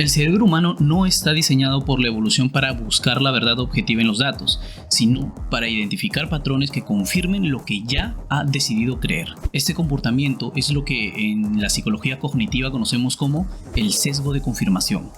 El cerebro humano no está diseñado por la evolución para buscar la verdad objetiva en los datos, sino para identificar patrones que confirmen lo que ya ha decidido creer. Este comportamiento es lo que en la psicología cognitiva conocemos como el sesgo de confirmación,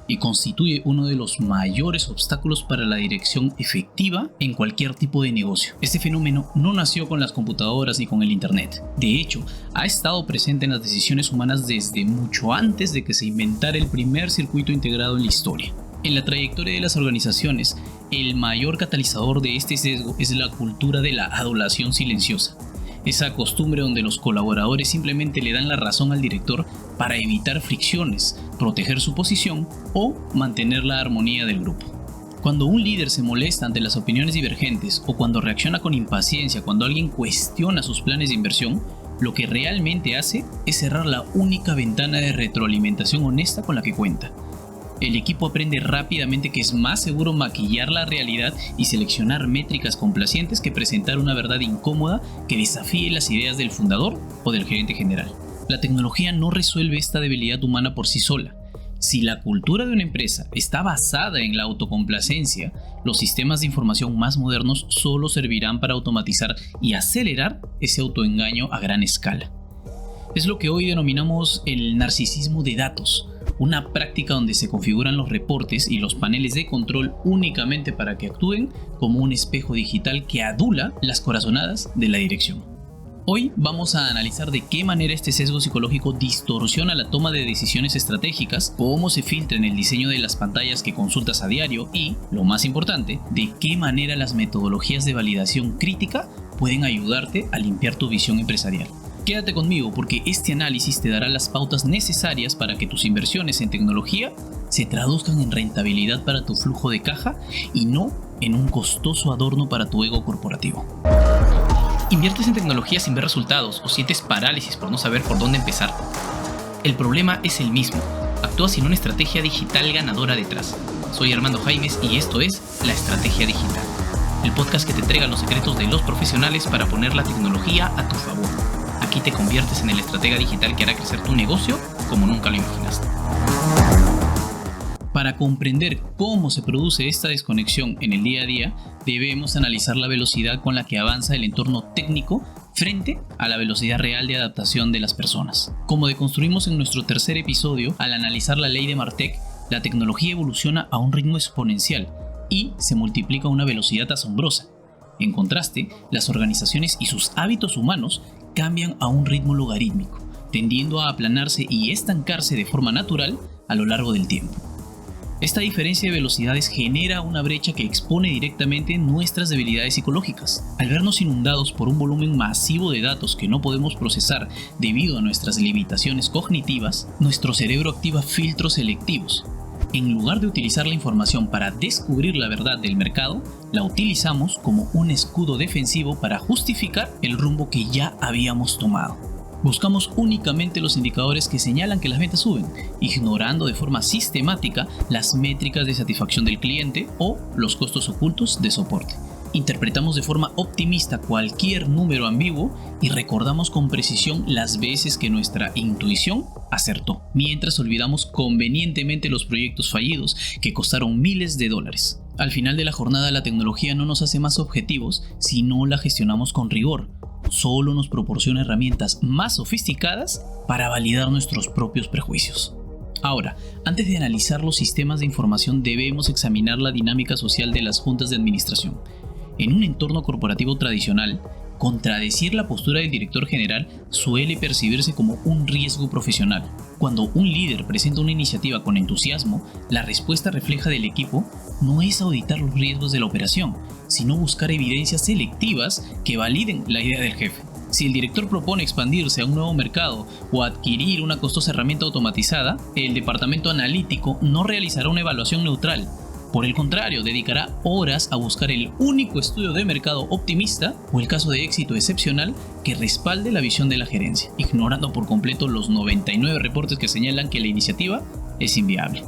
y constituye uno de los mayores obstáculos para la dirección efectiva en cualquier tipo de negocio. Este fenómeno no nació con las computadoras ni con el internet. De hecho, ha estado presente en las decisiones humanas desde mucho antes de que se inventara el primer circuito integrado en la historia. En la trayectoria de las organizaciones, el mayor catalizador de este sesgo es la cultura de la adulación silenciosa. Esa costumbre donde los colaboradores simplemente le dan la razón al director para evitar fricciones, proteger su posición o mantener la armonía del grupo. Cuando un líder se molesta ante las opiniones divergentes o cuando reacciona con impaciencia cuando alguien cuestiona sus planes de inversión, lo que realmente hace es cerrar la única ventana de retroalimentación honesta con la que cuenta. El equipo aprende rápidamente que es más seguro maquillar la realidad y seleccionar métricas complacientes que presentar una verdad incómoda que desafíe las ideas del fundador o del gerente general. La tecnología no resuelve esta debilidad humana por sí sola. Si la cultura de una empresa está basada en la autocomplacencia, los sistemas de información más modernos solo servirán para automatizar y acelerar ese autoengaño a gran escala. Es lo que hoy denominamos el narcisismo de datos, una práctica donde se configuran los reportes y los paneles de control únicamente para que actúen como un espejo digital que adula las corazonadas de la dirección. Hoy vamos a analizar de qué manera este sesgo psicológico distorsiona la toma de decisiones estratégicas, cómo se filtra en el diseño de las pantallas que consultas a diario y, lo más importante, de qué manera las metodologías de validación crítica pueden ayudarte a limpiar tu visión empresarial. Quédate conmigo porque este análisis te dará las pautas necesarias para que tus inversiones en tecnología se traduzcan en rentabilidad para tu flujo de caja y no en un costoso adorno para tu ego corporativo. ¿Inviertes en tecnología sin ver resultados o sientes parálisis por no saber por dónde empezar? El problema es el mismo. Actúas sin una estrategia digital ganadora detrás. Soy Armando Jaimes y esto es La Estrategia Digital, el podcast que te entrega los secretos de los profesionales para poner la tecnología a tu favor. Aquí te conviertes en el estratega digital que hará crecer tu negocio como nunca lo imaginaste. Para comprender cómo se produce esta desconexión en el día a día, debemos analizar la velocidad con la que avanza el entorno técnico frente a la velocidad real de adaptación de las personas. Como deconstruimos en nuestro tercer episodio, al analizar la ley de Martek, la tecnología evoluciona a un ritmo exponencial y se multiplica a una velocidad asombrosa. En contraste, las organizaciones y sus hábitos humanos cambian a un ritmo logarítmico, tendiendo a aplanarse y estancarse de forma natural a lo largo del tiempo. Esta diferencia de velocidades genera una brecha que expone directamente nuestras debilidades psicológicas. Al vernos inundados por un volumen masivo de datos que no podemos procesar debido a nuestras limitaciones cognitivas, nuestro cerebro activa filtros selectivos. En lugar de utilizar la información para descubrir la verdad del mercado, la utilizamos como un escudo defensivo para justificar el rumbo que ya habíamos tomado. Buscamos únicamente los indicadores que señalan que las ventas suben, ignorando de forma sistemática las métricas de satisfacción del cliente o los costos ocultos de soporte. Interpretamos de forma optimista cualquier número ambiguo y recordamos con precisión las veces que nuestra intuición acertó, mientras olvidamos convenientemente los proyectos fallidos que costaron miles de dólares. Al final de la jornada, la tecnología no nos hace más objetivos si no la gestionamos con rigor. Solo nos proporciona herramientas más sofisticadas para validar nuestros propios prejuicios. Ahora, antes de analizar los sistemas de información, debemos examinar la dinámica social de las juntas de administración. En un entorno corporativo tradicional, contradecir la postura del director general suele percibirse como un riesgo profesional. Cuando un líder presenta una iniciativa con entusiasmo, la respuesta refleja del equipo no es auditar los riesgos de la operación, sino buscar evidencias selectivas que validen la idea del jefe. Si el director propone expandirse a un nuevo mercado o adquirir una costosa herramienta automatizada, el departamento analítico no realizará una evaluación neutral. Por el contrario, dedicará horas a buscar el único estudio de mercado optimista o el caso de éxito excepcional que respalde la visión de la gerencia, ignorando por completo los 99 reportes que señalan que la iniciativa es inviable.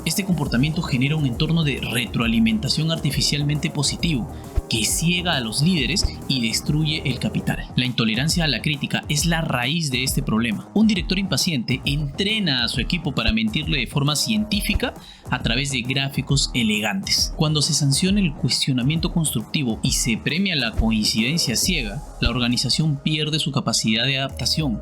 Este comportamiento genera un entorno de retroalimentación artificialmente positivo, que ciega a los líderes y destruye el capital. La intolerancia a la crítica es la raíz de este problema. Un director impaciente entrena a su equipo para mentirle de forma científica a través de gráficos elegantes. Cuando se sanciona el cuestionamiento constructivo y se premia la coincidencia ciega, la organización pierde su capacidad de adaptación.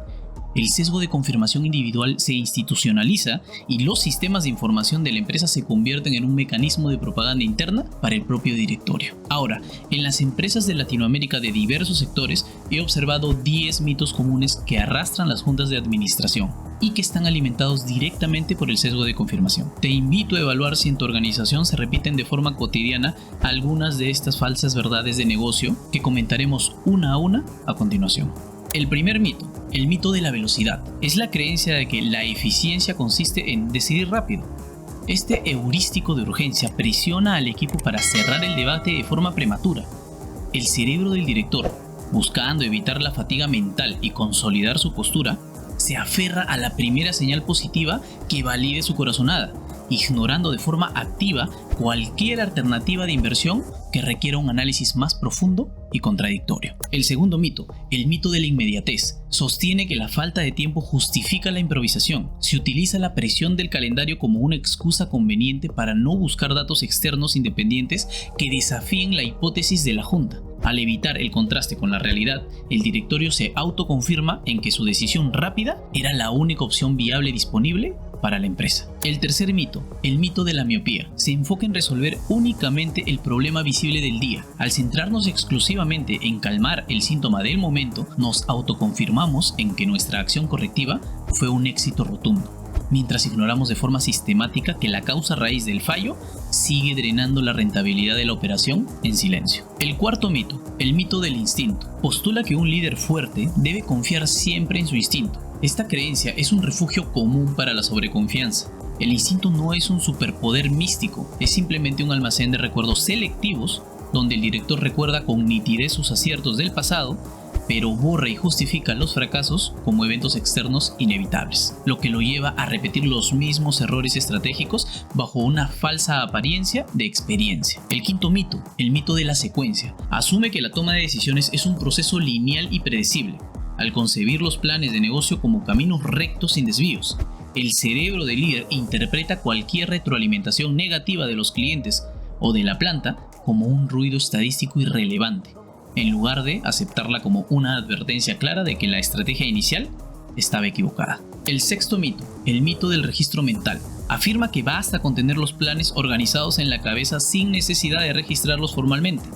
El sesgo de confirmación individual se institucionaliza y los sistemas de información de la empresa se convierten en un mecanismo de propaganda interna para el propio directorio. Ahora, en las empresas de Latinoamérica de diversos sectores he observado 10 mitos comunes que arrastran las juntas de administración y que están alimentados directamente por el sesgo de confirmación. Te invito a evaluar si en tu organización se repiten de forma cotidiana algunas de estas falsas verdades de negocio que comentaremos una a una a continuación. El primer mito, el mito de la velocidad, es la creencia de que la eficiencia consiste en decidir rápido. Este heurístico de urgencia presiona al equipo para cerrar el debate de forma prematura. El cerebro del director, buscando evitar la fatiga mental y consolidar su postura, se aferra a la primera señal positiva que valide su corazonada, ignorando de forma activa cualquier alternativa de inversión que requiera un análisis más profundo y contradictorio. El segundo mito, el mito de la inmediatez, sostiene que la falta de tiempo justifica la improvisación. Se utiliza la presión del calendario como una excusa conveniente para no buscar datos externos independientes que desafíen la hipótesis de la junta. Al evitar el contraste con la realidad, el directorio se autoconfirma en que su decisión rápida era la única opción viable disponible para la empresa. El tercer mito, el mito de la miopía, se enfoca en resolver únicamente el problema visible del día. Al centrarnos exclusivamente en calmar el síntoma del momento, nos autoconfirmamos en que nuestra acción correctiva fue un éxito rotundo, mientras ignoramos de forma sistemática que la causa raíz del fallo sigue drenando la rentabilidad de la operación en silencio. El cuarto mito, el mito del instinto, postula que un líder fuerte debe confiar siempre en su instinto. Esta creencia es un refugio común para la sobreconfianza. El instinto no es un superpoder místico, es simplemente un almacén de recuerdos selectivos donde el director recuerda con nitidez sus aciertos del pasado, pero borra y justifica los fracasos como eventos externos inevitables, lo que lo lleva a repetir los mismos errores estratégicos bajo una falsa apariencia de experiencia. El quinto mito, el mito de la secuencia, asume que la toma de decisiones es un proceso lineal y predecible. Al concebir los planes de negocio como caminos rectos sin desvíos, el cerebro del líder interpreta cualquier retroalimentación negativa de los clientes o de la planta como un ruido estadístico irrelevante, en lugar de aceptarla como una advertencia clara de que la estrategia inicial estaba equivocada. El sexto mito, el mito del registro mental, afirma que basta con tener los planes organizados en la cabeza sin necesidad de registrarlos formalmente.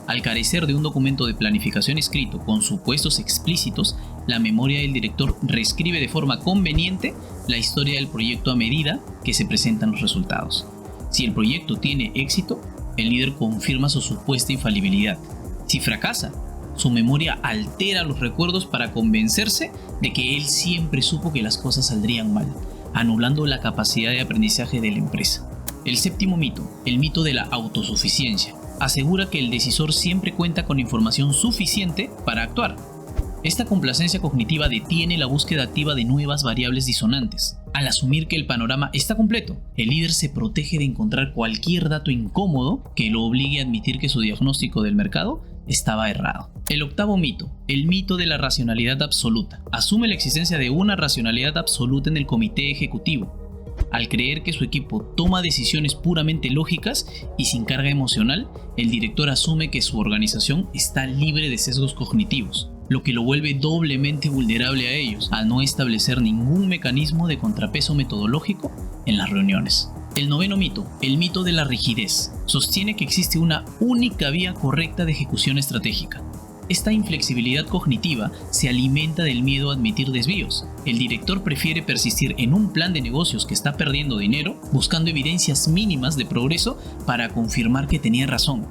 Al carecer de un documento de planificación escrito con supuestos explícitos, la memoria del director reescribe de forma conveniente la historia del proyecto a medida que se presentan los resultados. Si el proyecto tiene éxito, el líder confirma su supuesta infalibilidad. Si fracasa, su memoria altera los recuerdos para convencerse de que él siempre supo que las cosas saldrían mal, anulando la capacidad de aprendizaje de la empresa. El séptimo mito, el mito de la autosuficiencia, asegura que el decisor siempre cuenta con información suficiente para actuar. Esta complacencia cognitiva detiene la búsqueda activa de nuevas variables disonantes. Al asumir que el panorama está completo, el líder se protege de encontrar cualquier dato incómodo que lo obligue a admitir que su diagnóstico del mercado estaba errado. El octavo mito, el mito de la racionalidad absoluta, asume la existencia de una racionalidad absoluta en el comité ejecutivo. Al creer que su equipo toma decisiones puramente lógicas y sin carga emocional, el director asume que su organización está libre de sesgos cognitivos, lo que lo vuelve doblemente vulnerable a ellos, al no establecer ningún mecanismo de contrapeso metodológico en las reuniones. El noveno mito, el mito de la rigidez, sostiene que existe una única vía correcta de ejecución estratégica. Esta inflexibilidad cognitiva se alimenta del miedo a admitir desvíos. El director prefiere persistir en un plan de negocios que está perdiendo dinero, buscando evidencias mínimas de progreso para confirmar que tenía razón,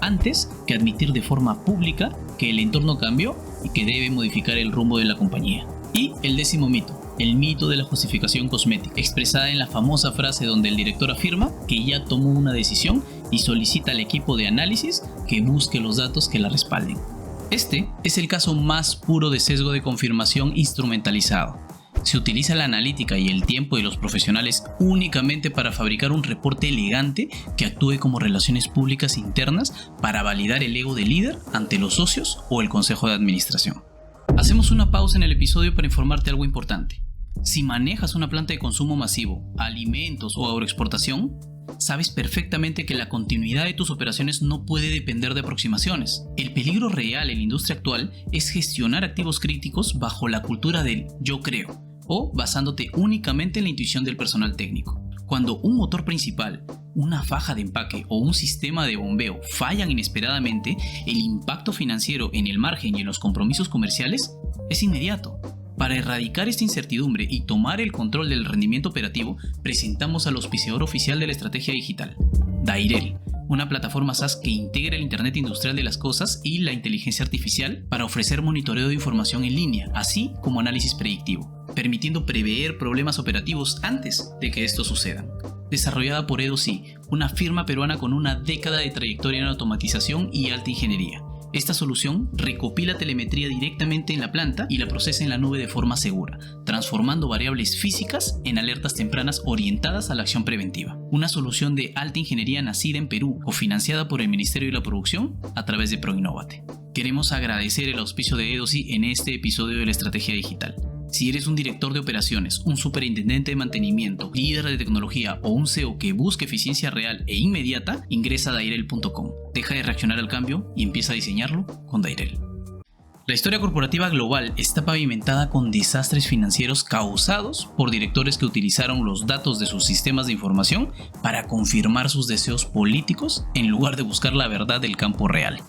antes que admitir de forma pública que el entorno cambió y que debe modificar el rumbo de la compañía. Y el décimo mito, el mito de la justificación cosmética, expresada en la famosa frase donde el director afirma que ya tomó una decisión y solicita al equipo de análisis que busque los datos que la respalden. Este es el caso más puro de sesgo de confirmación instrumentalizado. Se utiliza la analítica y el tiempo de los profesionales únicamente para fabricar un reporte elegante que actúe como relaciones públicas internas para validar el ego del líder ante los socios o el consejo de administración. Hacemos una pausa en el episodio para informarte algo importante. Si manejas una planta de consumo masivo, alimentos o agroexportación, sabes perfectamente que la continuidad de tus operaciones no puede depender de aproximaciones. El peligro real en la industria actual es gestionar activos críticos bajo la cultura del yo creo o basándote únicamente en la intuición del personal técnico. Cuando un motor principal, una faja de empaque o un sistema de bombeo fallan inesperadamente, el impacto financiero en el margen y en los compromisos comerciales es inmediato. Para erradicar esta incertidumbre y tomar el control del rendimiento operativo, presentamos al auspiciador oficial de la estrategia digital, Dairel, una plataforma SaaS que integra el Internet Industrial de las Cosas y la inteligencia artificial para ofrecer monitoreo de información en línea, así como análisis predictivo, permitiendo prever problemas operativos antes de que estos sucedan. Desarrollada por Edo-C, una firma peruana con una década de trayectoria en automatización y alta ingeniería. Esta solución recopila telemetría directamente en la planta y la procesa en la nube de forma segura, transformando variables físicas en alertas tempranas orientadas a la acción preventiva. Una solución de alta ingeniería nacida en Perú, cofinanciada por el Ministerio de la Producción a través de ProInnovate. Queremos agradecer el auspicio de Edo-C en este episodio de la Estrategia Digital. Si eres un director de operaciones, un superintendente de mantenimiento, líder de tecnología o un CEO que busque eficiencia real e inmediata, ingresa a dairel.com. Deja de reaccionar al cambio y empieza a diseñarlo con Dairel. La historia corporativa global está pavimentada con desastres financieros causados por directores que utilizaron los datos de sus sistemas de información para confirmar sus deseos políticos en lugar de buscar la verdad del campo real.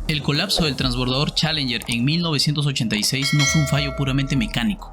El colapso del transbordador Challenger en 1986 no fue un fallo puramente mecánico,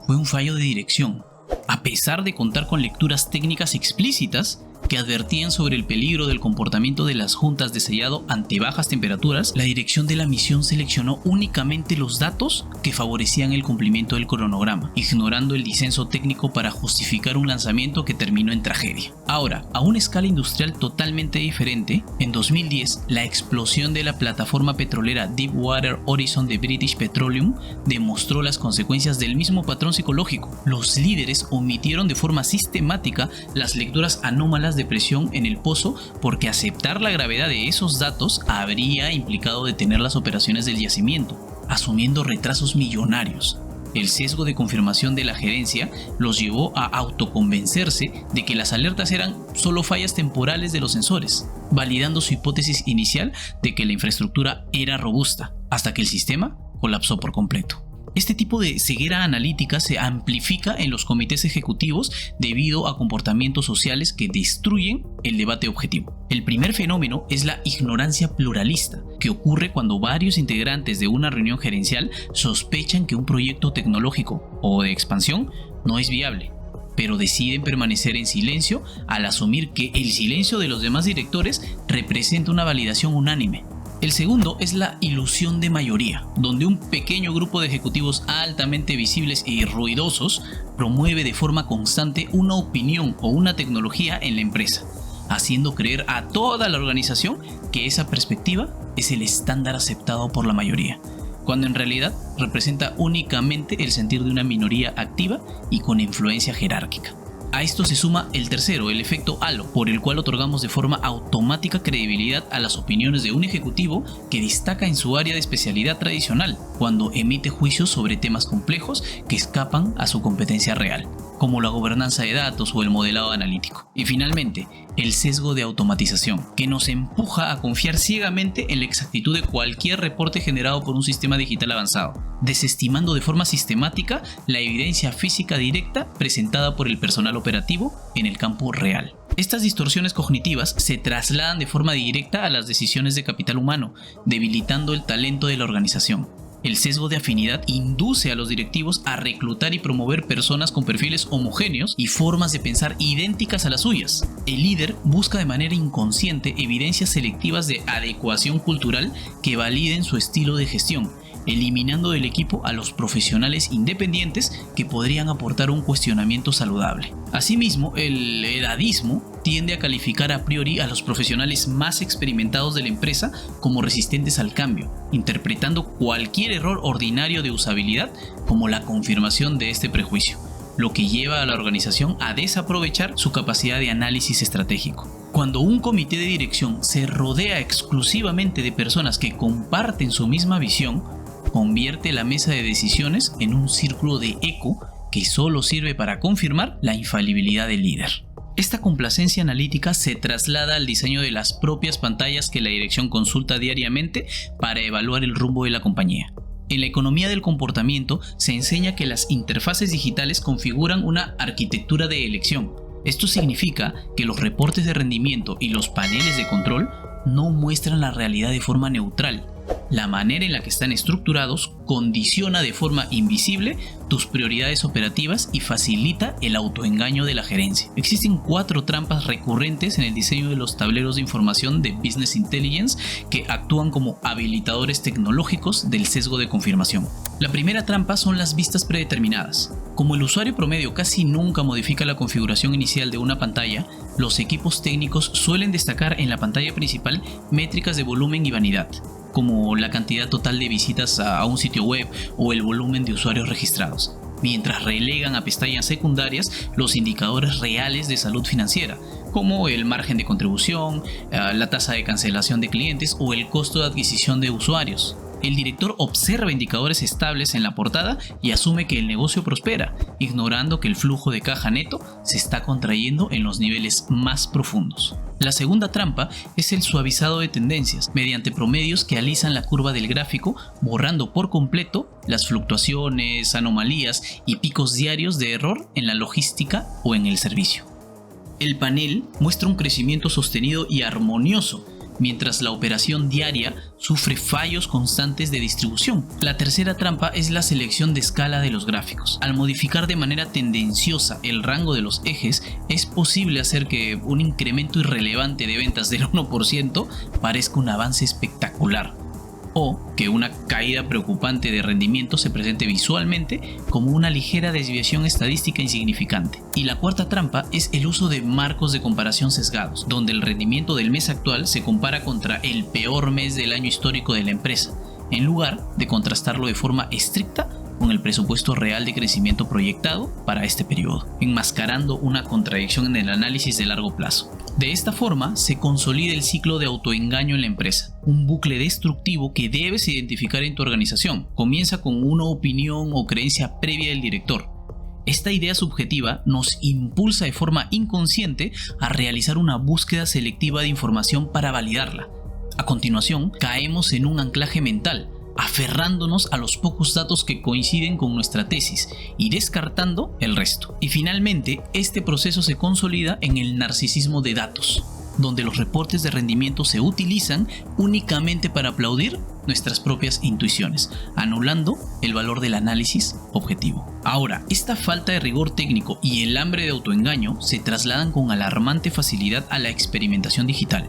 fue un fallo de dirección. A pesar de contar con lecturas técnicas explícitas que advertían sobre el peligro del comportamiento de las juntas de sellado ante bajas temperaturas, la dirección de la misión seleccionó únicamente los datos que favorecían el cumplimiento del cronograma, ignorando el disenso técnico para justificar un lanzamiento que terminó en tragedia. Ahora, a una escala industrial totalmente diferente, en 2010, la explosión de la plataforma petrolera Deepwater Horizon de British Petroleum demostró las consecuencias del mismo patrón psicológico. Los líderes omitieron de forma sistemática las lecturas anómalas de presión en el pozo porque aceptar la gravedad de esos datos habría implicado detener las operaciones del yacimiento, asumiendo retrasos millonarios. El sesgo de confirmación de la gerencia los llevó a autoconvencerse de que las alertas eran solo fallas temporales de los sensores, validando su hipótesis inicial de que la infraestructura era robusta, hasta que el sistema colapsó por completo. Este tipo de ceguera analítica se amplifica en los comités ejecutivos debido a comportamientos sociales que destruyen el debate objetivo. El primer fenómeno es la ignorancia pluralista, que ocurre cuando varios integrantes de una reunión gerencial sospechan que un proyecto tecnológico o de expansión no es viable, pero deciden permanecer en silencio al asumir que el silencio de los demás directores representa una validación unánime. El segundo es la ilusión de mayoría, donde un pequeño grupo de ejecutivos altamente visibles y ruidosos promueve de forma constante una opinión o una tecnología en la empresa, haciendo creer a toda la organización que esa perspectiva es el estándar aceptado por la mayoría, cuando en realidad representa únicamente el sentir de una minoría activa y con influencia jerárquica. A esto se suma el tercero, el efecto halo, por el cual otorgamos de forma automática credibilidad a las opiniones de un ejecutivo que destaca en su área de especialidad tradicional, cuando emite juicios sobre temas complejos que escapan a su competencia real, como la gobernanza de datos o el modelado analítico. Y finalmente, el sesgo de automatización, que nos empuja a confiar ciegamente en la exactitud de cualquier reporte generado por un sistema digital avanzado, desestimando de forma sistemática la evidencia física directa presentada por el personal operativo en el campo real. Estas distorsiones cognitivas se trasladan de forma directa a las decisiones de capital humano, debilitando el talento de la organización. El sesgo de afinidad induce a los directivos a reclutar y promover personas con perfiles homogéneos y formas de pensar idénticas a las suyas. El líder busca de manera inconsciente evidencias selectivas de adecuación cultural que validen su estilo de gestión, eliminando del equipo a los profesionales independientes que podrían aportar un cuestionamiento saludable. Asimismo, el edadismo tiende a calificar a priori a los profesionales más experimentados de la empresa como resistentes al cambio, interpretando cualquier error ordinario de usabilidad como la confirmación de este prejuicio, lo que lleva a la organización a desaprovechar su capacidad de análisis estratégico. Cuando un comité de dirección se rodea exclusivamente de personas que comparten su misma visión, convierte la mesa de decisiones en un círculo de eco que solo sirve para confirmar la infalibilidad del líder. Esta complacencia analítica se traslada al diseño de las propias pantallas que la dirección consulta diariamente para evaluar el rumbo de la compañía. En la economía del comportamiento se enseña que las interfaces digitales configuran una arquitectura de elección. Esto significa que los reportes de rendimiento y los paneles de control no muestran la realidad de forma neutral. La manera en la que están estructurados condiciona de forma invisible tus prioridades operativas y facilita el autoengaño de la gerencia. Existen 4 trampas recurrentes en el diseño de los tableros de información de Business Intelligence que actúan como habilitadores tecnológicos del sesgo de confirmación. La primera trampa son las vistas predeterminadas. Como el usuario promedio casi nunca modifica la configuración inicial de una pantalla, los equipos técnicos suelen destacar en la pantalla principal métricas de volumen y vanidad, como la cantidad total de visitas a un sitio web o el volumen de usuarios registrados, mientras relegan a pestañas secundarias los indicadores reales de salud financiera, como el margen de contribución, la tasa de cancelación de clientes o el costo de adquisición de usuarios. El director observa indicadores estables en la portada y asume que el negocio prospera, ignorando que el flujo de caja neto se está contrayendo en los niveles más profundos. La segunda trampa es el suavizado de tendencias, mediante promedios que alisan la curva del gráfico, borrando por completo las fluctuaciones, anomalías y picos diarios de error en la logística o en el servicio. El panel muestra un crecimiento sostenido y armonioso, mientras la operación diaria sufre fallos constantes de distribución. La tercera trampa es la selección de escala de los gráficos. Al modificar de manera tendenciosa el rango de los ejes, es posible hacer que un incremento irrelevante de ventas del 1% parezca un avance espectacular, o que una caída preocupante de rendimiento se presente visualmente como una ligera desviación estadística insignificante. Y la cuarta trampa es el uso de marcos de comparación sesgados, donde el rendimiento del mes actual se compara contra el peor mes del año histórico de la empresa, en lugar de contrastarlo de forma estricta con el presupuesto real de crecimiento proyectado para este periodo, enmascarando una contradicción en el análisis de largo plazo. De esta forma se consolida el ciclo de autoengaño en la empresa, un bucle destructivo que debes identificar en tu organización. Comienza con una opinión o creencia previa del director. Esta idea subjetiva nos impulsa de forma inconsciente a realizar una búsqueda selectiva de información para validarla. A continuación, caemos en un anclaje mental, aferrándonos a los pocos datos que coinciden con nuestra tesis y descartando el resto. Y finalmente, este proceso se consolida en el narcisismo de datos, donde los reportes de rendimiento se utilizan únicamente para aplaudir nuestras propias intuiciones, anulando el valor del análisis objetivo. Ahora, esta falta de rigor técnico y el hambre de autoengaño se trasladan con alarmante facilidad a la experimentación digital.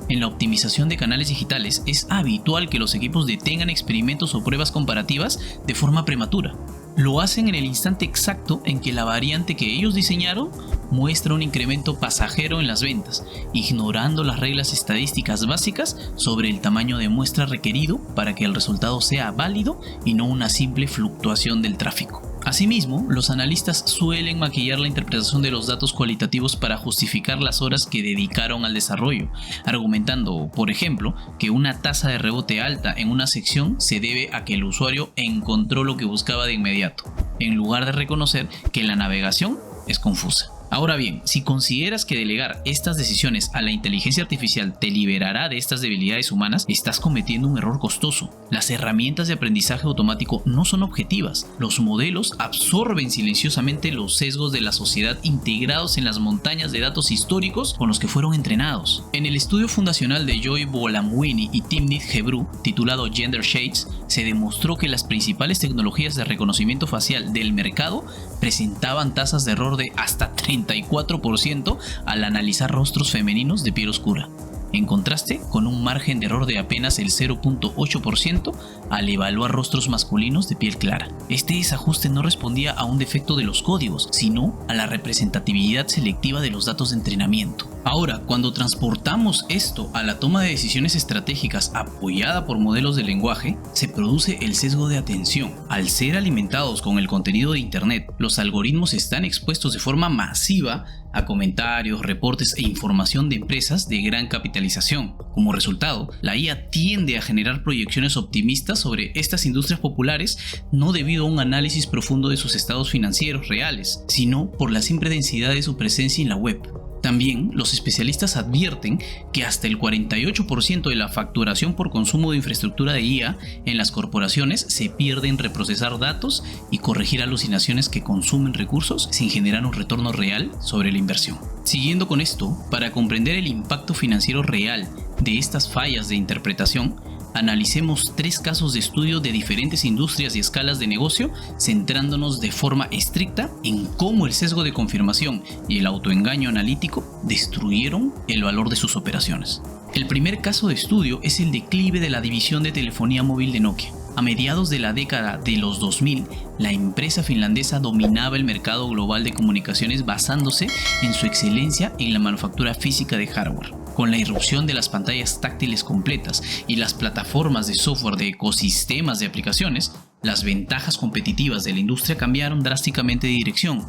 En la optimización de canales digitales es habitual que los equipos detengan experimentos o pruebas comparativas de forma prematura. Lo hacen en el instante exacto en que la variante que ellos diseñaron muestra un incremento pasajero en las ventas, ignorando las reglas estadísticas básicas sobre el tamaño de muestra requerido para que el resultado sea válido y no una simple fluctuación del tráfico. Asimismo, los analistas suelen maquillar la interpretación de los datos cualitativos para justificar las horas que dedicaron al desarrollo, argumentando, por ejemplo, que una tasa de rebote alta en una sección se debe a que el usuario encontró lo que buscaba de inmediato, en lugar de reconocer que la navegación es confusa. Ahora bien, si consideras que delegar estas decisiones a la inteligencia artificial te liberará de estas debilidades humanas, estás cometiendo un error costoso. Las herramientas de aprendizaje automático no son objetivas. Los modelos absorben silenciosamente los sesgos de la sociedad integrados en las montañas de datos históricos con los que fueron entrenados. En el estudio fundacional de Joy Buolamwini y Timnit Gebru, titulado Gender Shades, se demostró que las principales tecnologías de reconocimiento facial del mercado presentaban tasas de error de hasta 34% al analizar rostros femeninos de piel oscura. en contraste con un margen de error de apenas el 0.8% al evaluar rostros masculinos de piel clara. Este desajuste no respondía a un defecto de los códigos, sino a la representatividad selectiva de los datos de entrenamiento. Ahora, cuando transportamos esto a la toma de decisiones estratégicas apoyada por modelos de lenguaje, se produce el sesgo de atención. Al ser alimentados con el contenido de Internet, los algoritmos están expuestos de forma masiva a comentarios, reportes e información de empresas de gran capitalización. Como resultado, la IA tiende a generar proyecciones optimistas sobre estas industrias populares, no debido a un análisis profundo de sus estados financieros reales, sino por la simple densidad de su presencia en la web. También, los especialistas advierten que hasta el 48% de la facturación por consumo de infraestructura de IA en las corporaciones se pierde en reprocesar datos y corregir alucinaciones que consumen recursos sin generar un retorno real sobre la inversión. Siguiendo con esto, para comprender el impacto financiero real de estas fallas de interpretación, analicemos 3 casos de estudio de diferentes industrias y escalas de negocio, centrándonos de forma estricta en cómo el sesgo de confirmación y el autoengaño analítico destruyeron el valor de sus operaciones. El primer caso de estudio es el declive de la división de telefonía móvil de Nokia. A mediados de la década de los 2000, la empresa finlandesa dominaba el mercado global de comunicaciones basándose en su excelencia en la manufactura física de hardware. Con la irrupción de las pantallas táctiles completas y las plataformas de software de ecosistemas de aplicaciones, las ventajas competitivas de la industria cambiaron drásticamente de dirección.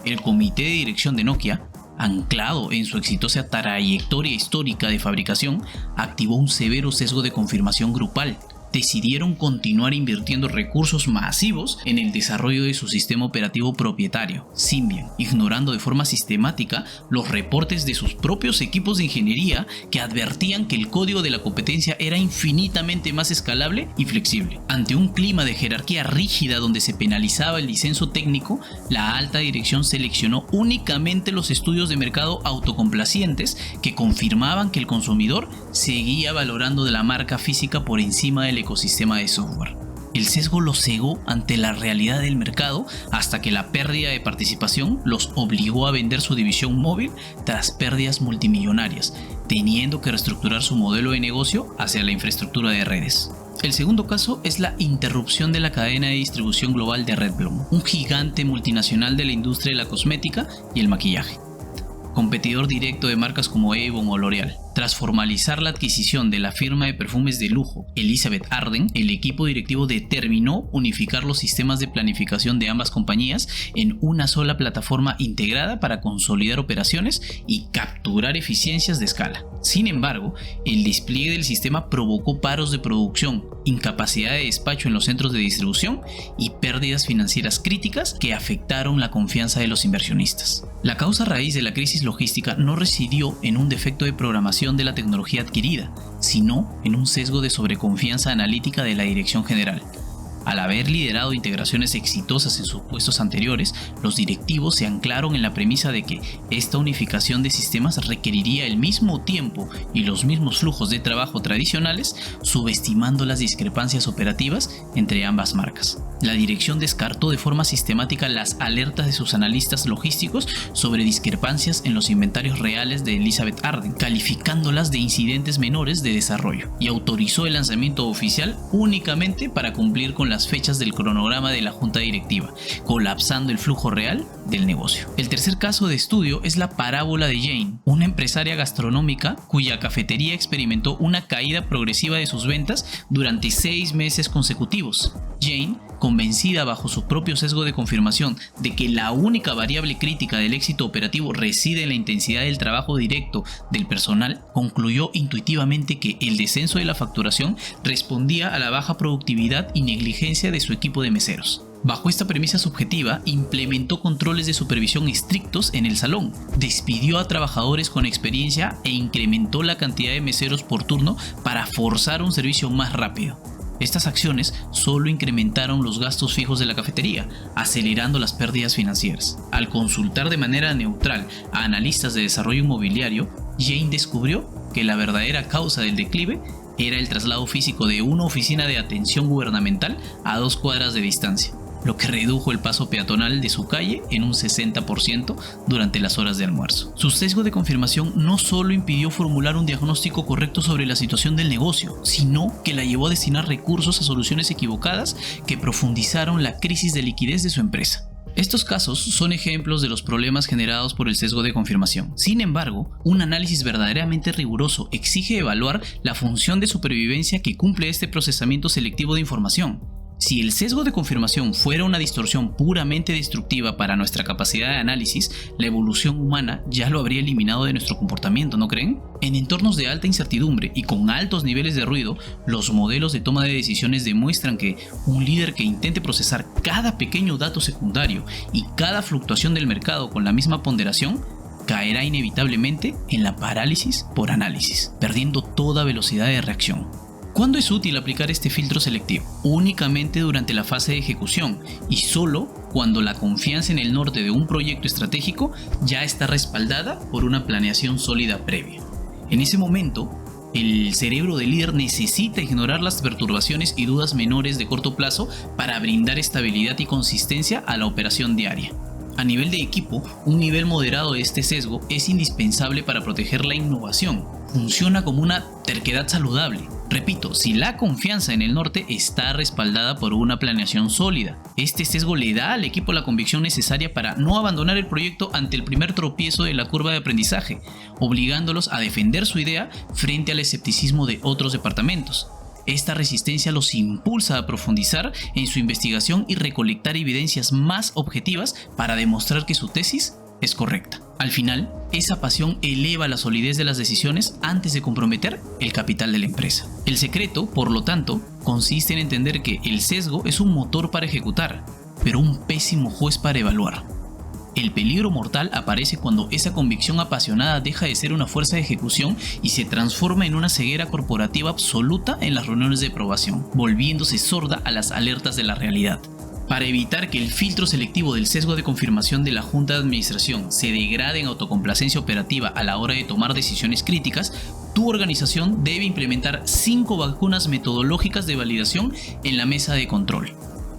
El comité de dirección de Nokia, anclado en su exitosa trayectoria histórica de fabricación, activó un severo sesgo de confirmación grupal. Decidieron continuar invirtiendo recursos masivos en el desarrollo de su sistema operativo propietario, Symbian, ignorando de forma sistemática los reportes de sus propios equipos de ingeniería que advertían que el código de la competencia era infinitamente más escalable y flexible. Ante un clima de jerarquía rígida donde se penalizaba el disenso técnico, la alta dirección seleccionó únicamente los estudios de mercado autocomplacientes que confirmaban que el consumidor seguía valorando de la marca física por encima del ecosistema de software. El sesgo los cegó ante la realidad del mercado hasta que la pérdida de participación los obligó a vender su división móvil tras pérdidas multimillonarias, teniendo que reestructurar su modelo de negocio hacia la infraestructura de redes. El segundo caso es la interrupción de la cadena de distribución global de Revlon, un gigante multinacional de la industria de la cosmética y el maquillaje, competidor directo de marcas como Avon o L'Oréal. Tras formalizar la adquisición de la firma de perfumes de lujo Elizabeth Arden, el equipo directivo determinó unificar los sistemas de planificación de ambas compañías en una sola plataforma integrada para consolidar operaciones y capturar eficiencias de escala. Sin embargo, el despliegue del sistema provocó paros de producción, incapacidad de despacho en los centros de distribución y pérdidas financieras críticas que afectaron la confianza de los inversionistas. La causa raíz de la crisis logística no residió en un defecto de programación de la tecnología adquirida, sino en un sesgo de sobreconfianza analítica de la dirección general. Al haber liderado integraciones exitosas en sus puestos anteriores, los directivos se anclaron en la premisa de que esta unificación de sistemas requeriría el mismo tiempo y los mismos flujos de trabajo tradicionales, subestimando las discrepancias operativas entre ambas marcas. La dirección descartó de forma sistemática las alertas de sus analistas logísticos sobre discrepancias en los inventarios reales de Elizabeth Arden, calificándolas de incidentes menores de desarrollo, y autorizó el lanzamiento oficial únicamente para cumplir con las fechas del cronograma de la junta directiva, colapsando el flujo real del negocio. El tercer caso de estudio es la parábola de Jane, una empresaria gastronómica cuya cafetería experimentó una caída progresiva de sus ventas durante 6 meses consecutivos. Jane, convencida bajo su propio sesgo de confirmación de que la única variable crítica del éxito operativo reside en la intensidad del trabajo directo del personal, concluyó intuitivamente que el descenso de la facturación respondía a la baja productividad y negligencia de su equipo de meseros. Bajo esta premisa subjetiva, implementó controles de supervisión estrictos en el salón, despidió a trabajadores con experiencia e incrementó la cantidad de meseros por turno para forzar un servicio más rápido. Estas acciones solo incrementaron los gastos fijos de la cafetería, acelerando las pérdidas financieras. Al consultar de manera neutral a analistas de desarrollo inmobiliario, Jane descubrió que la verdadera causa del declive era el traslado físico de una oficina de atención gubernamental a 2 cuadras de distancia. lo que redujo el paso peatonal de su calle en un 60% durante las horas de almuerzo. Su sesgo de confirmación no solo impidió formular un diagnóstico correcto sobre la situación del negocio, sino que la llevó a destinar recursos a soluciones equivocadas que profundizaron la crisis de liquidez de su empresa. Estos casos son ejemplos de los problemas generados por el sesgo de confirmación. Sin embargo, un análisis verdaderamente riguroso exige evaluar la función de supervivencia que cumple este procesamiento selectivo de información. Si el sesgo de confirmación fuera una distorsión puramente destructiva para nuestra capacidad de análisis, la evolución humana ya lo habría eliminado de nuestro comportamiento, ¿no creen? En entornos de alta incertidumbre y con altos niveles de ruido, los modelos de toma de decisiones demuestran que un líder que intente procesar cada pequeño dato secundario y cada fluctuación del mercado con la misma ponderación, caerá inevitablemente en la parálisis por análisis, perdiendo toda velocidad de reacción. ¿Cuándo es útil aplicar este filtro selectivo? Únicamente durante la fase de ejecución y solo cuando la confianza en el norte de un proyecto estratégico ya está respaldada por una planeación sólida previa. En ese momento, el cerebro del líder necesita ignorar las perturbaciones y dudas menores de corto plazo para brindar estabilidad y consistencia a la operación diaria. A nivel de equipo, un nivel moderado de este sesgo es indispensable para proteger la innovación. Funciona como una terquedad saludable. Repito, si la confianza en el norte está respaldada por una planeación sólida, este sesgo le da al equipo la convicción necesaria para no abandonar el proyecto ante el primer tropiezo de la curva de aprendizaje, obligándolos a defender su idea frente al escepticismo de otros departamentos. Esta resistencia los impulsa a profundizar en su investigación y recolectar evidencias más objetivas para demostrar que su tesis es correcta. Al final, esa pasión eleva la solidez de las decisiones antes de comprometer el capital de la empresa. El secreto, por lo tanto, consiste en entender que el sesgo es un motor para ejecutar, pero un pésimo juez para evaluar. El peligro mortal aparece cuando esa convicción apasionada deja de ser una fuerza de ejecución y se transforma en una ceguera corporativa absoluta en las reuniones de aprobación, volviéndose sorda a las alertas de la realidad. Para evitar que el filtro selectivo del sesgo de confirmación de la Junta de Administración se degrade en autocomplacencia operativa a la hora de tomar decisiones críticas, tu organización debe implementar 5 vacunas metodológicas de validación en la mesa de control.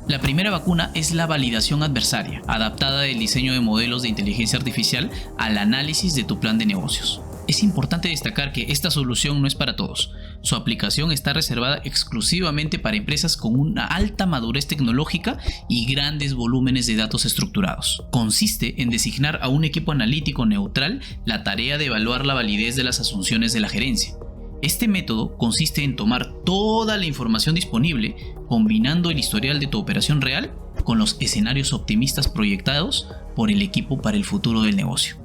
La primera vacuna es la validación adversaria, adaptada del diseño de modelos de inteligencia artificial al análisis de tu plan de negocios. Es importante destacar que esta solución no es para todos. Su aplicación está reservada exclusivamente para empresas con una alta madurez tecnológica y grandes volúmenes de datos estructurados. Consiste en designar a un equipo analítico neutral la tarea de evaluar la validez de las asunciones de la gerencia. Este método consiste en tomar toda la información disponible, combinando el historial de tu operación real con los escenarios optimistas proyectados por el equipo para el futuro del negocio.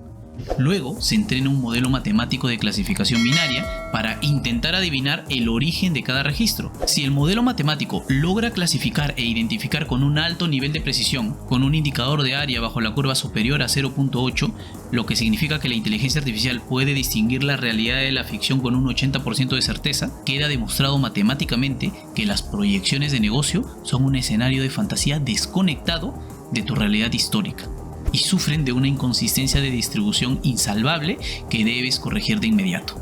Luego se entrena un modelo matemático de clasificación binaria para intentar adivinar el origen de cada registro. Si el modelo matemático logra clasificar e identificar con un alto nivel de precisión, con un indicador de área bajo la curva superior a 0.8, lo que significa que la inteligencia artificial puede distinguir la realidad de la ficción con un 80% de certeza, queda demostrado matemáticamente que las proyecciones de negocio son un escenario de fantasía desconectado de tu realidad histórica y sufren de una inconsistencia de distribución insalvable que debes corregir de inmediato.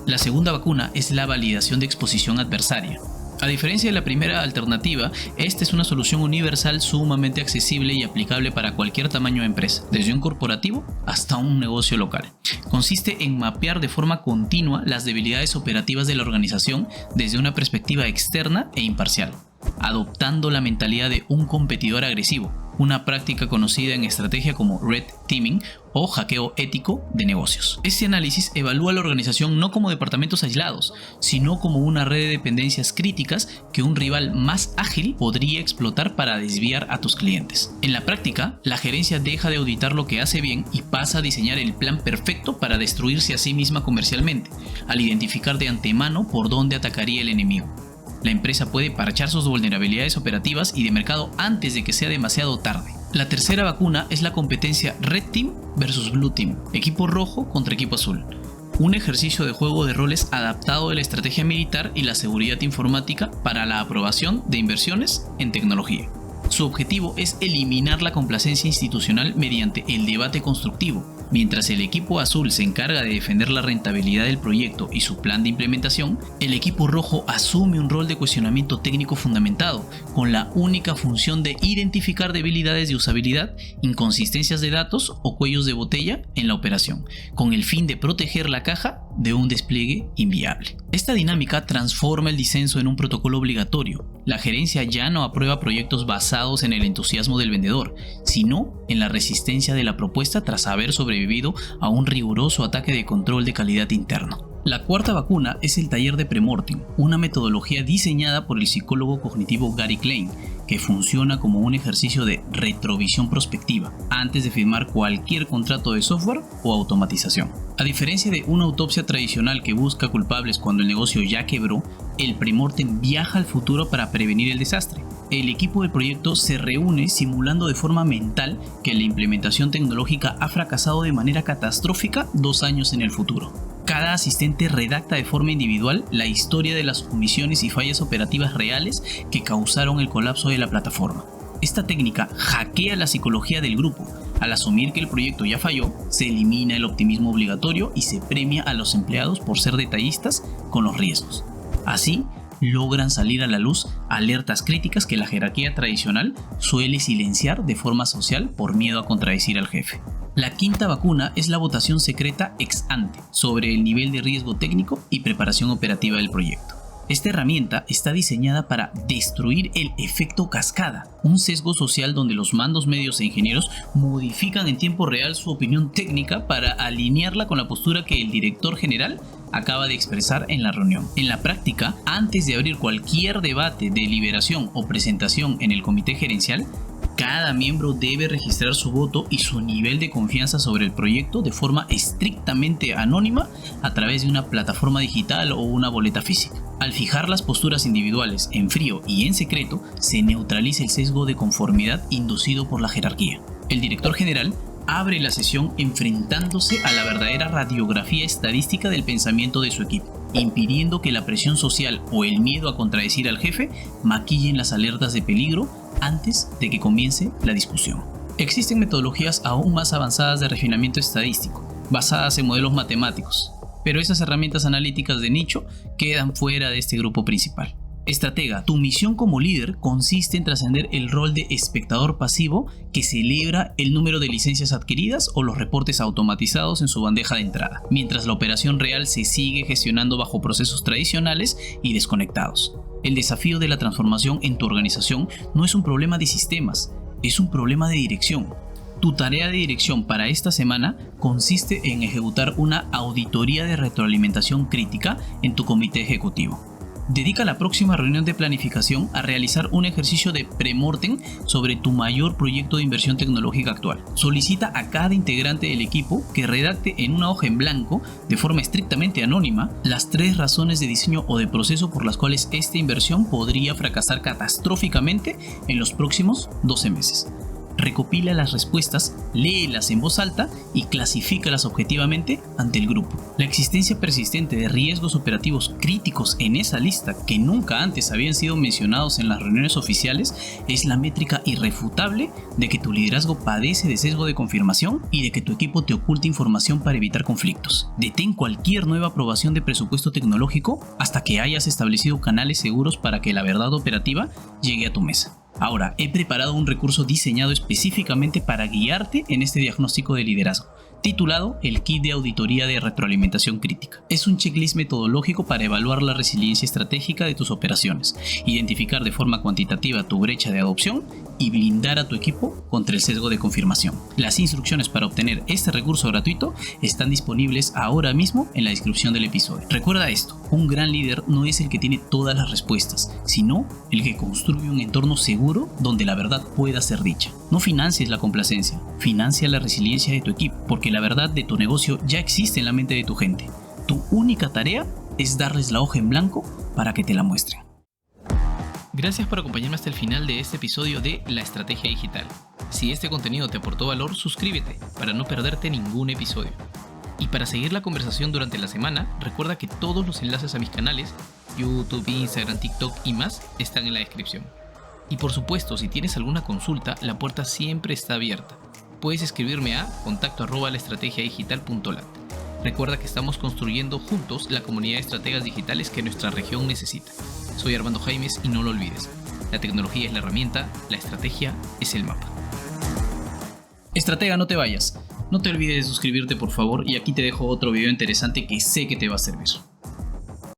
La segunda vacuna es la validación de exposición adversaria. A diferencia de la primera alternativa, esta es una solución universal sumamente accesible y aplicable para cualquier tamaño de empresa, desde un corporativo hasta un negocio local. Consiste en mapear de forma continua las debilidades operativas de la organización desde una perspectiva externa e imparcial, adoptando la mentalidad de un competidor agresivo, una práctica conocida en estrategia como red teaming o hackeo ético de negocios. Este análisis evalúa la organización no como departamentos aislados, sino como una red de dependencias críticas que un rival más ágil podría explotar para desviar a tus clientes. En la práctica, la gerencia deja de auditar lo que hace bien y pasa a diseñar el plan perfecto para destruirse a sí misma comercialmente, al identificar de antemano por dónde atacaría el enemigo. La empresa puede parchar sus vulnerabilidades operativas y de mercado antes de que sea demasiado tarde. La tercera vacuna es la competencia Red Team versus Blue Team, equipo rojo contra equipo azul. Un ejercicio de juego de roles adaptado de la estrategia militar y la seguridad informática para la aprobación de inversiones en tecnología. Su objetivo es eliminar la complacencia institucional mediante el debate constructivo, Mientras el equipo azul se encarga de defender la rentabilidad del proyecto y su plan de implementación, el equipo rojo asume un rol de cuestionamiento técnico fundamentado, con la única función de identificar debilidades de usabilidad, inconsistencias de datos o cuellos de botella en la operación, con el fin de proteger la caja de un despliegue inviable. Esta dinámica transforma el disenso en un protocolo obligatorio. La gerencia ya no aprueba proyectos basados en el entusiasmo del vendedor, sino en la resistencia de la propuesta tras haber sobrevivido a un riguroso ataque de control de calidad interno. La cuarta vacuna es el taller de premortem, una metodología diseñada por el psicólogo cognitivo Gary Klein, que funciona como un ejercicio de retrovisión prospectiva antes de firmar cualquier contrato de software o automatización. A diferencia de una autopsia tradicional que busca culpables cuando el negocio ya quebró, el premortem viaja al futuro para prevenir el desastre. El equipo del proyecto se reúne simulando de forma mental que la implementación tecnológica ha fracasado de manera catastrófica 2 años en el futuro. Cada asistente redacta de forma individual la historia de las omisiones y fallas operativas reales que causaron el colapso de la plataforma. Esta técnica hackea la psicología del grupo. Al asumir que el proyecto ya falló, se elimina el optimismo obligatorio y se premia a los empleados por ser detallistas con los riesgos. Así, logran salir a la luz alertas críticas que la jerarquía tradicional suele silenciar de forma social por miedo a contradecir al jefe. La quinta vacuna es la votación secreta ex ante sobre el nivel de riesgo técnico y preparación operativa del proyecto. Esta herramienta está diseñada para destruir el efecto cascada, un sesgo social donde los mandos medios e ingenieros modifican en tiempo real su opinión técnica para alinearla con la postura que el director general acaba de expresar en la reunión. En la práctica, antes de abrir cualquier debate, deliberación o presentación en el comité gerencial, cada miembro debe registrar su voto y su nivel de confianza sobre el proyecto de forma estrictamente anónima a través de una plataforma digital o una boleta física. Al fijar las posturas individuales en frío y en secreto, se neutraliza el sesgo de conformidad inducido por la jerarquía. El director general abre la sesión enfrentándose a la verdadera radiografía estadística del pensamiento de su equipo, impidiendo que la presión social o el miedo a contradecir al jefe maquillen las alertas de peligro antes de que comience la discusión. Existen metodologías aún más avanzadas de refinamiento estadístico, basadas en modelos matemáticos, pero esas herramientas analíticas de nicho quedan fuera de este grupo principal. Estratega, tu misión como líder consiste en trascender el rol de espectador pasivo que celebra el número de licencias adquiridas o los reportes automatizados en su bandeja de entrada, mientras la operación real se sigue gestionando bajo procesos tradicionales y desconectados. El desafío de la transformación en tu organización no es un problema de sistemas, es un problema de dirección. Tu tarea de dirección para esta semana consiste en ejecutar una auditoría de retroalimentación crítica en tu comité ejecutivo. Dedica la próxima reunión de planificación a realizar un ejercicio de premortem sobre tu mayor proyecto de inversión tecnológica actual. Solicita a cada integrante del equipo que redacte en una hoja en blanco, de forma estrictamente anónima, las 3 razones de diseño o de proceso por las cuales esta inversión podría fracasar catastróficamente en los próximos 12 meses. Recopila las respuestas, léelas en voz alta y clasifícalas objetivamente ante el grupo. La existencia persistente de riesgos operativos críticos en esa lista que nunca antes habían sido mencionados en las reuniones oficiales es la métrica irrefutable de que tu liderazgo padece de sesgo de confirmación y de que tu equipo te oculta información para evitar conflictos. Detén cualquier nueva aprobación de presupuesto tecnológico hasta que hayas establecido canales seguros para que la verdad operativa llegue a tu mesa. Ahora, he preparado un recurso diseñado específicamente para guiarte en este diagnóstico de liderazgo, titulado el Kit de Auditoría de Retroalimentación Crítica. Es un checklist metodológico para evaluar la resiliencia estratégica de tus operaciones, identificar de forma cuantitativa tu brecha de adopción y blindar a tu equipo contra el sesgo de confirmación. Las instrucciones para obtener este recurso gratuito están disponibles ahora mismo en la descripción del episodio. Recuerda esto, un gran líder no es el que tiene todas las respuestas, sino el que construye un entorno seguro donde la verdad pueda ser dicha. No financies la complacencia, financia la resiliencia de tu equipo, porque la verdad de tu negocio ya existe en la mente de tu gente. Tu única tarea es darles la hoja en blanco para que te la muestren. Gracias por acompañarme hasta el final de este episodio de La Estrategia Digital. Si este contenido te aportó valor, suscríbete para no perderte ningún episodio. Y para seguir la conversación durante la semana, recuerda que todos los enlaces a mis canales, YouTube, Instagram, TikTok y más, están en la descripción. Y por supuesto, si tienes alguna consulta, la puerta siempre está abierta. puedes escribirme a contacto@laestrategiadigital.lat. Recuerda que estamos construyendo juntos la comunidad de estrategas digitales que nuestra región necesita. Soy Armando Jaimes y no lo olvides, la tecnología es la herramienta, la estrategia es el mapa. Estratega, no te vayas. No te olvides de suscribirte, por favor, y aquí te dejo otro video interesante que sé que te va a servir.